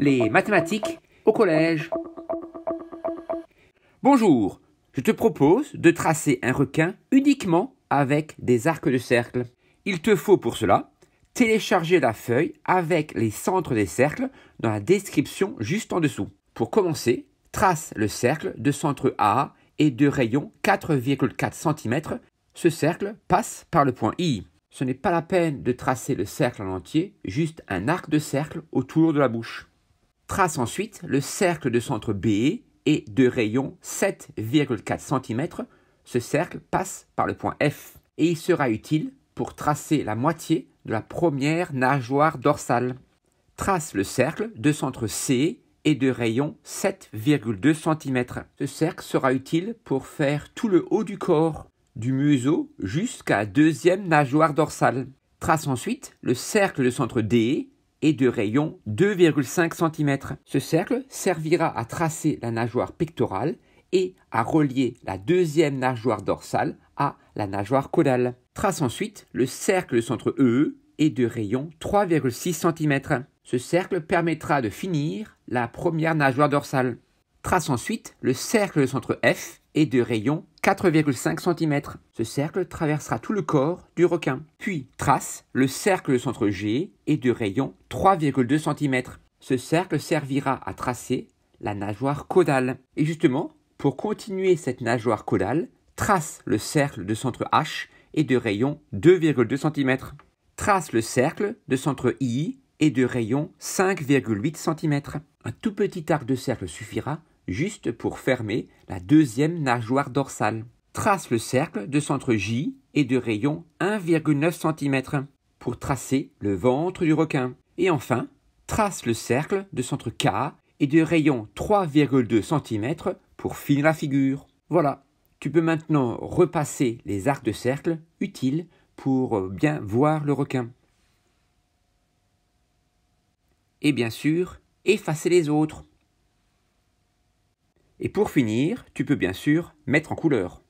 Les mathématiques au collège. Bonjour, je te propose de tracer un requin uniquement avec des arcs de cercle. Il te faut pour cela télécharger la feuille avec les centres des cercles dans la description juste en dessous. Pour commencer, trace le cercle de centre A et de rayon 4,4 cm. Ce cercle passe par le point I. Ce n'est pas la peine de tracer le cercle en entier, juste un arc de cercle autour de la bouche. Trace ensuite le cercle de centre B et de rayon 7,4 cm. Ce cercle passe par le point F et il sera utile pour tracer la moitié de la première nageoire dorsale. Trace le cercle de centre C et de rayon 7,2 cm. Ce cercle sera utile pour faire tout le haut du corps, du museau jusqu'à la deuxième nageoire dorsale. Trace ensuite le cercle de centre D et de rayon 2,5 cm. Ce cercle servira à tracer la nageoire pectorale et à relier la deuxième nageoire dorsale à la nageoire caudale. Trace ensuite le cercle de centre E et de rayon 3,6 cm. Ce cercle permettra de finir la première nageoire dorsale. Trace ensuite le cercle de centre F et de rayon 4,5 cm. Ce cercle traversera tout le corps du requin. Puis trace le cercle de centre G et de rayon 3,2 cm. Ce cercle servira à tracer la nageoire caudale. Et justement, pour continuer cette nageoire caudale, trace le cercle de centre H et de rayon 2,2 cm. Trace le cercle de centre I et de rayon 5,8 cm. Un tout petit arc de cercle suffira juste pour fermer la deuxième nageoire dorsale. Trace le cercle de centre J et de rayon 1,9 cm pour tracer le ventre du requin. Et enfin, trace le cercle de centre K et de rayon 3,2 cm pour finir la figure. Voilà, tu peux maintenant repasser les arcs de cercle utiles pour bien voir le requin. Et bien sûr, effacer les autres. Et pour finir, tu peux bien sûr mettre en couleur.